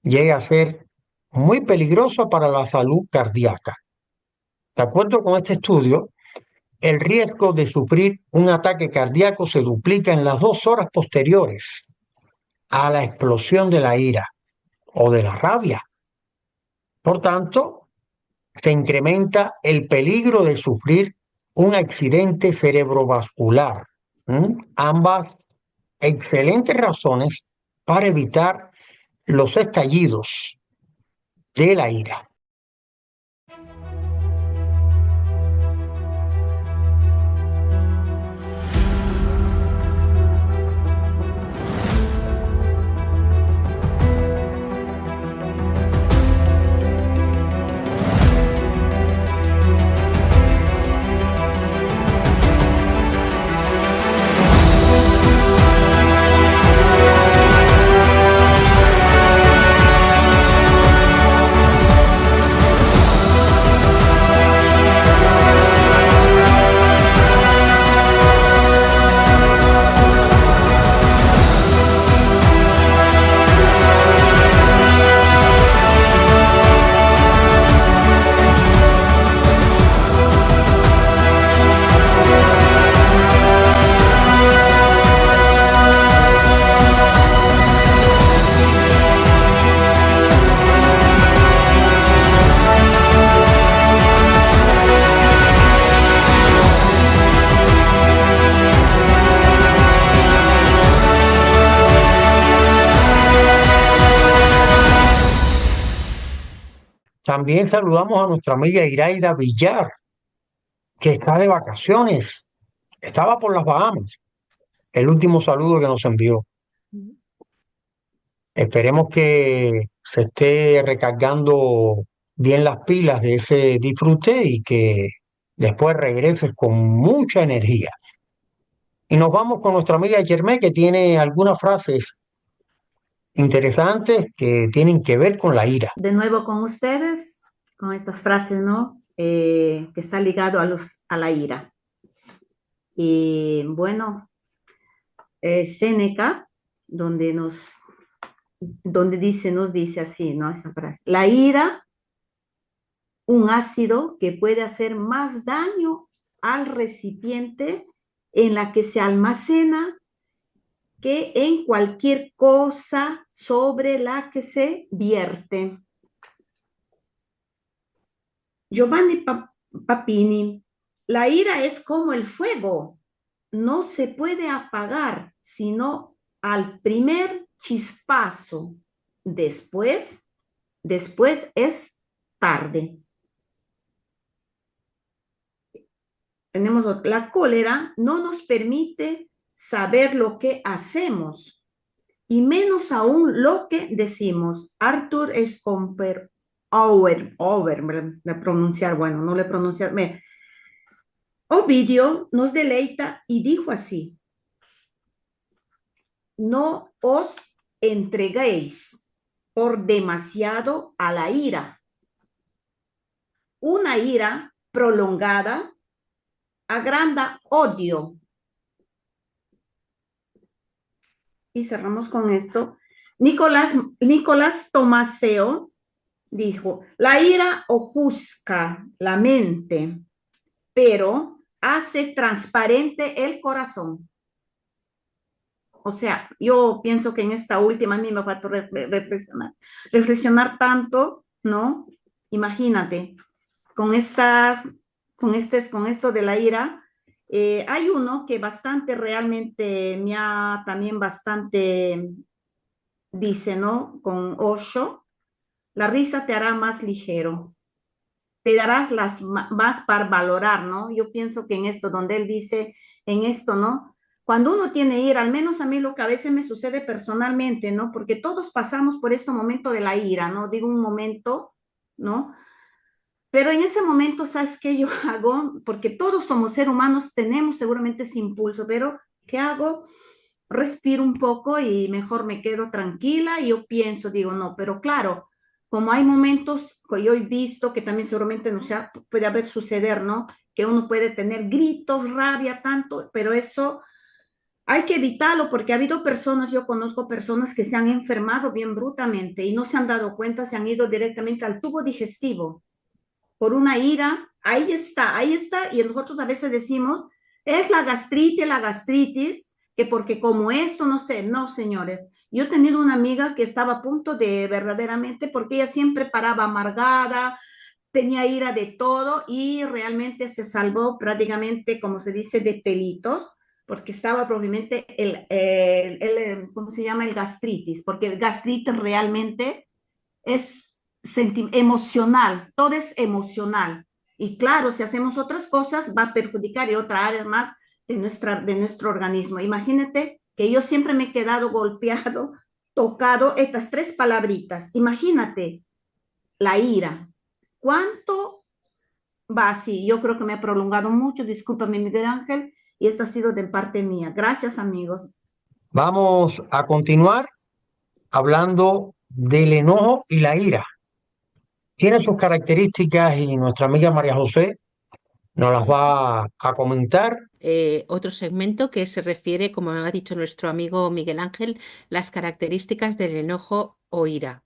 llega a ser muy peligrosa para la salud cardíaca. De acuerdo con este estudio, el riesgo de sufrir un ataque cardíaco se duplica en las 2 horas posteriores a la explosión de la ira o de la rabia. Por tanto, se incrementa el peligro de sufrir un accidente cerebrovascular. Ambas excelentes razones para evitar los estallidos de la ira. También saludamos a nuestra amiga Iraida Villar, que está de vacaciones. Estaba por las Bahamas. El último saludo que nos envió. Esperemos que se esté recargando bien las pilas de ese disfrute y que después regreses con mucha energía. Y nos vamos con nuestra amiga Yermé, que tiene algunas frases interesantes que tienen que ver con la ira. De nuevo con ustedes, con estas frases, ¿no? Que está ligado a la ira. Y bueno, Séneca, donde nos dice así, ¿no? Esta frase. La ira, un ácido que puede hacer más daño al recipiente en la que se almacena que en cualquier cosa sobre la que se vierte. Giovanni Papini, la ira es como el fuego, no se puede apagar sino al primer chispazo. Después es tarde. Tenemos la cólera, no nos permite saber lo que hacemos y menos aún lo que decimos. Arthur Schopenhauer, pronunciar, bueno, no le pronunciar. Ovidio nos deleita y dijo así: no os entreguéis por demasiado a la ira. Una ira prolongada agranda odio. Y cerramos con esto. Nicolás Tomaseo dijo: la ira ofusca la mente, pero hace transparente el corazón. O sea, yo pienso que en esta última a mí me faltó reflexionar tanto, ¿no? Imagínate, con esto de la ira, hay uno que bastante realmente me ha también bastante, dice, ¿no? Con Osho, la risa te hará más ligero, te darás más para valorar, ¿no? Yo pienso que en esto, donde él dice, en esto, ¿no? Cuando uno tiene ira, al menos a mí lo que a veces me sucede personalmente, ¿no? Porque todos pasamos por este momento de la ira, ¿no? Digo un momento, ¿no? Pero en ese momento, ¿sabes qué yo hago? Porque todos somos seres humanos, tenemos seguramente ese impulso, pero ¿qué hago? Respiro un poco y mejor me quedo tranquila y yo pienso, digo, no, pero claro, como hay momentos que yo he visto que también seguramente no sé, puede haber suceder, ¿no? Que uno puede tener gritos, rabia, tanto, pero eso hay que evitarlo porque ha habido personas, yo conozco personas que se han enfermado bien brutalmente y no se han dado cuenta, se han ido directamente al tubo digestivo por una ira. Ahí está, y nosotros a veces decimos, es la gastritis, que porque como esto, no sé, no, señores. Yo he tenido una amiga que estaba a punto de verdaderamente, porque ella siempre paraba amargada, tenía ira de todo y realmente se salvó prácticamente, como se dice, de pelitos, porque estaba probablemente ¿cómo se llama? El gastritis, porque el gastritis realmente es emocional, todo es emocional. Y claro, si hacemos otras cosas, va a perjudicar y otra área más de nuestro organismo. Imagínate que yo siempre me he quedado golpeado, tocado estas tres palabritas. Imagínate, la ira. ¿Cuánto va así? Yo creo que me he prolongado mucho. Discúlpame, Miguel Ángel, y esta ha sido de parte mía. Gracias, amigos. Vamos a continuar hablando del enojo y la ira. Tiene sus características y nuestra amiga María José nos las va a comentar. Otro segmento que se refiere, como ha dicho nuestro amigo Miguel Ángel, las características del enojo o ira.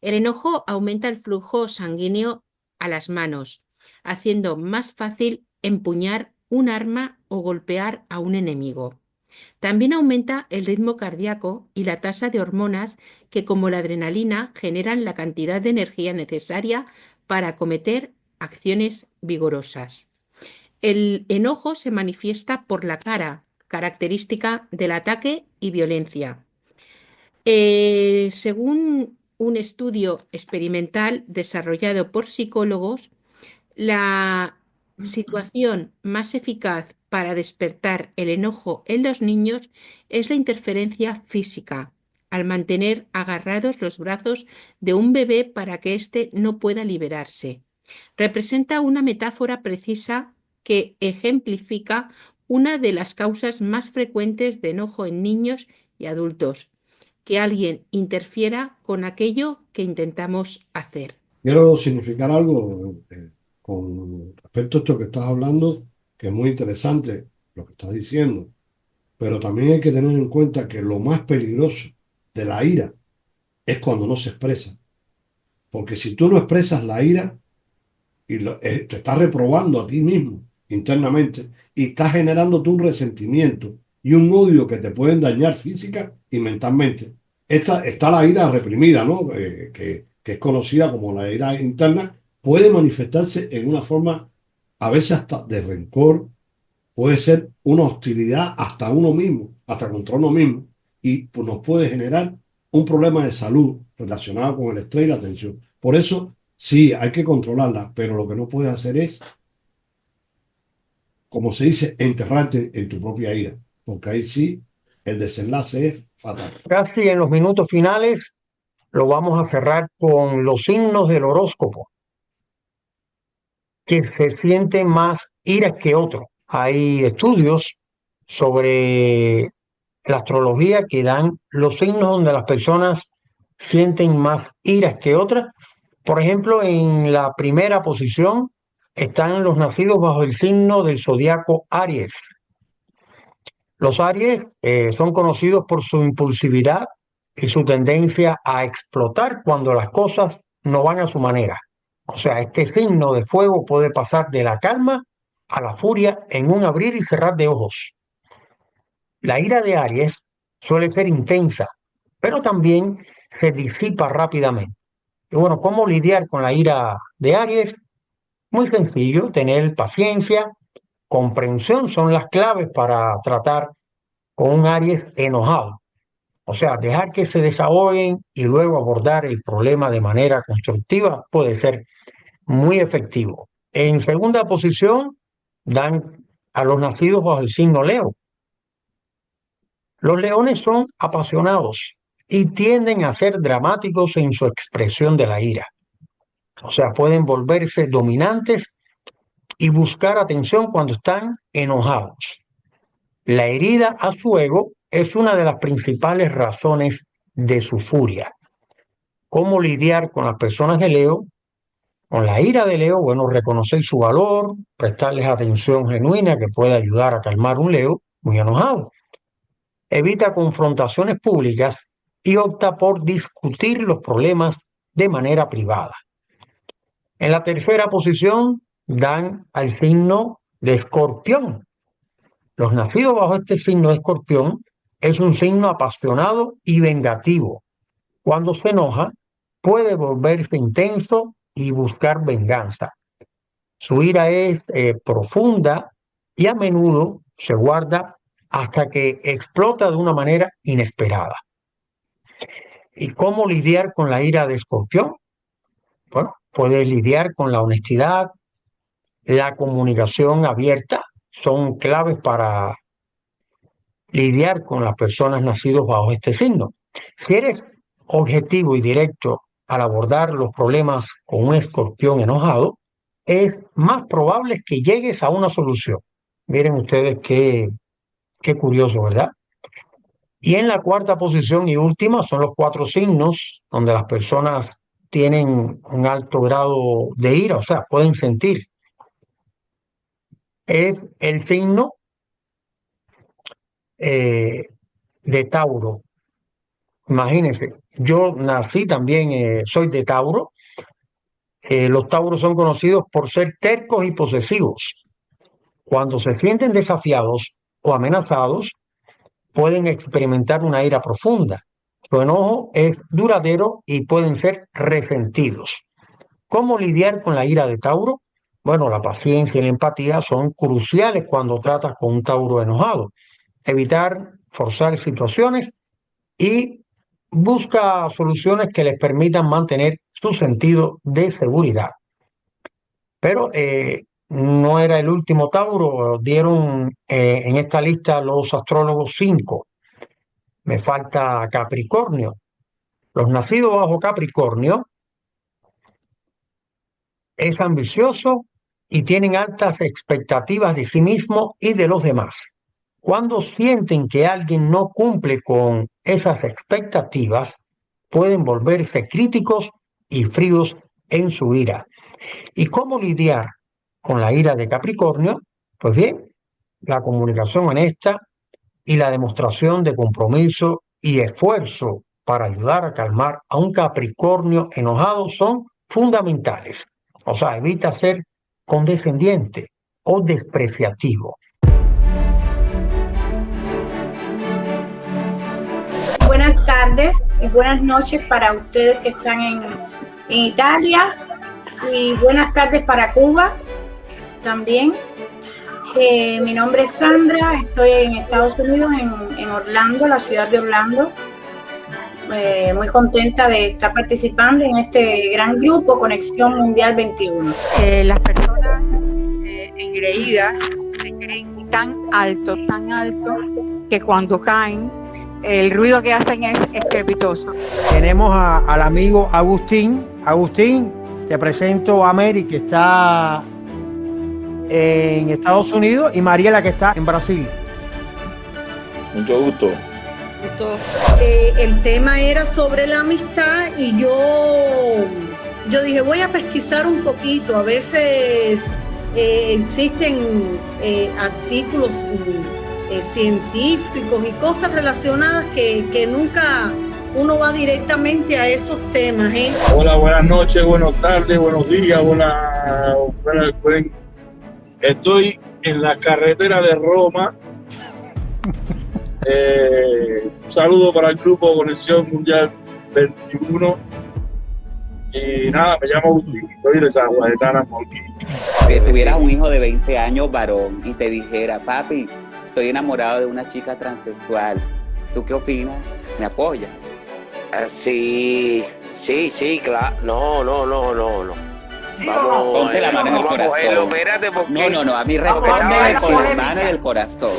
El enojo aumenta el flujo sanguíneo a las manos, haciendo más fácil empuñar un arma o golpear a un enemigo. También aumenta el ritmo cardíaco y la tasa de hormonas que, como la adrenalina, generan la cantidad de energía necesaria para acometer acciones vigorosas. El enojo se manifiesta por la cara, característica del ataque y violencia. Según un estudio experimental desarrollado por psicólogos, la situación más eficaz para despertar el enojo en los niños es la interferencia física, al mantener agarrados los brazos de un bebé para que éste no pueda liberarse. Representa una metáfora precisa que ejemplifica una de las causas más frecuentes de enojo en niños y adultos: que alguien interfiera con aquello que intentamos hacer. Quiero significar algo con respecto a esto que estás hablando, que es muy interesante lo que estás diciendo, pero también hay que tener en cuenta que lo más peligroso de la ira es cuando no se expresa. Porque si tú no expresas la ira, te estás reprobando a ti mismo internamente y estás generando tú un resentimiento y un odio que te pueden dañar física y mentalmente. Está la ira reprimida, ¿no? Que es conocida como la ira interna, puede manifestarse en una forma a veces hasta de rencor, puede ser una hostilidad hasta uno mismo, hasta contra uno mismo, y pues, nos puede generar un problema de salud relacionado con el estrés y la tensión. Por eso, sí, hay que controlarla, pero lo que no puedes hacer es, como se dice, enterrarte en tu propia ira, porque ahí sí el desenlace es fatal. Casi en los minutos finales lo vamos a cerrar con los signos del horóscopo, que se sienten más iras que otros. Hay estudios sobre la astrología que dan los signos donde las personas sienten más iras que otras. Por ejemplo, en la primera posición están los nacidos bajo el signo del zodiaco Aries. Los Aries son conocidos por su impulsividad y su tendencia a explotar cuando las cosas no van a su manera. O sea, este signo de fuego puede pasar de la calma a la furia en un abrir y cerrar de ojos. La ira de Aries suele ser intensa, pero también se disipa rápidamente. Y bueno, ¿cómo lidiar con la ira de Aries? Muy sencillo, tener paciencia, comprensión son las claves para tratar con un Aries enojado. O sea, dejar que se desahoguen y luego abordar el problema de manera constructiva puede ser muy efectivo. En segunda posición dan a los nacidos bajo el signo Leo. Los leones son apasionados y tienden a ser dramáticos en su expresión de la ira. O sea, pueden volverse dominantes y buscar atención cuando están enojados. La herida a su ego es una de las principales razones de su furia. ¿Cómo lidiar con las personas de Leo? Con la ira de Leo, bueno, reconocer su valor, prestarles atención genuina que puede ayudar a calmar un Leo muy enojado. Evita confrontaciones públicas y opta por discutir los problemas de manera privada. En la tercera posición dan al signo de Escorpión. Los nacidos bajo este signo de Escorpión es un signo apasionado y vengativo. Cuando se enoja, puede volverse intenso y buscar venganza. Su ira es profunda y a menudo se guarda hasta que explota de una manera inesperada. ¿Y cómo lidiar con la ira de Escorpión? bueno, puede lidiar con la honestidad, la comunicación abierta, son claves para lidiar con las personas nacidas bajo este signo. Si eres objetivo y directo al abordar los problemas con un escorpión enojado, es más probable que llegues a una solución. Miren ustedes qué curioso, ¿verdad? Y en la cuarta posición y última son los 4 signos donde las personas tienen un alto grado de ira, o sea, pueden sentir. Es el signo de Tauro. Imagínense, yo nací también, soy de Tauro. Los Tauros son conocidos por ser tercos y posesivos. Cuando se sienten desafiados o amenazados, pueden experimentar una ira profunda. Su enojo es duradero y pueden ser resentidos. ¿Cómo lidiar con la ira de Tauro? Bueno, la paciencia y la empatía son cruciales cuando tratas con un Tauro enojado. Evitar forzar situaciones y busca soluciones que les permitan mantener su sentido de seguridad. Pero no era el último Tauro, dieron en esta lista los astrólogos 5. Me falta Capricornio. Los nacidos bajo Capricornio es ambicioso y tienen altas expectativas de sí mismo y de los demás. Cuando sienten que alguien no cumple con esas expectativas, pueden volverse críticos y fríos en su ira. ¿Y cómo lidiar con la ira de Capricornio? Pues bien, la comunicación honesta y la demostración de compromiso y esfuerzo para ayudar a calmar a un Capricornio enojado son fundamentales. O sea, evita ser condescendiente o despreciativo. Buenas tardes y buenas noches para ustedes que están en Italia, y buenas tardes para Cuba también. Mi nombre es Sandra, estoy en Estados Unidos, en Orlando, la ciudad de Orlando. Muy contenta de estar participando en este gran grupo Conexión Mundial 21. Las personas engreídas se creen tan alto, que cuando caen, el ruido que hacen es estrepitoso. Tenemos al amigo Agustín. Agustín, te presento a Mary, que está en Estados Unidos, y Mariela, que está en Brasil. Mucho gusto. El tema era sobre la amistad y yo dije, voy a pesquisar un poquito. A veces existen artículos científicos y cosas relacionadas que nunca uno va directamente a esos temas. Hola, buenas noches, buenas tardes, buenos días, estoy en la carretera de Roma. Un saludo para el grupo Conexión Mundial 21. Y nada, me llamo Agustín, soy de San Juan de Tana, Molguí. Si tuvieras un hijo de 20 años varón y te dijera, papi, estoy enamorado de una chica transexual, ¿tú qué opinas? ¿Me apoyas? Sí, claro. No. Vamos, ponte la mano en el corazón. Espérate, porque... No, a mí respétame con la mano en el corazón.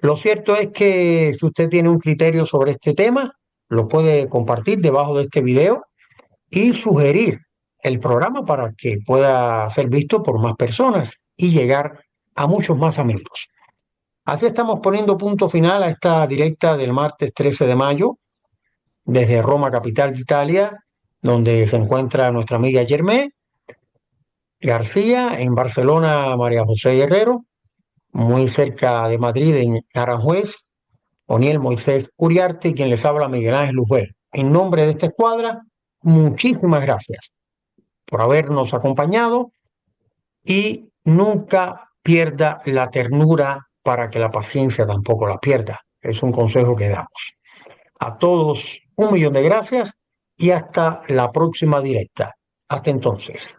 Lo cierto es que si usted tiene un criterio sobre este tema, lo puede compartir debajo de este video y sugerir el programa para que pueda ser visto por más personas y llegar a muchos más amigos. Así estamos poniendo punto final a esta directa del martes 13 de mayo desde Roma, capital de Italia, donde se encuentra nuestra amiga Yermé García, en Barcelona María José Guerrero, muy cerca de Madrid, en Aranjuez, Oniel Moisés Uriarte, y quien les habla, Miguel Ángel Luzbel. En nombre de esta escuadra, muchísimas gracias por habernos acompañado y nunca pierda la ternura para que la paciencia tampoco la pierda. Es un consejo que damos. A todos, 1.000.000 de gracias y hasta la próxima directa. Hasta entonces.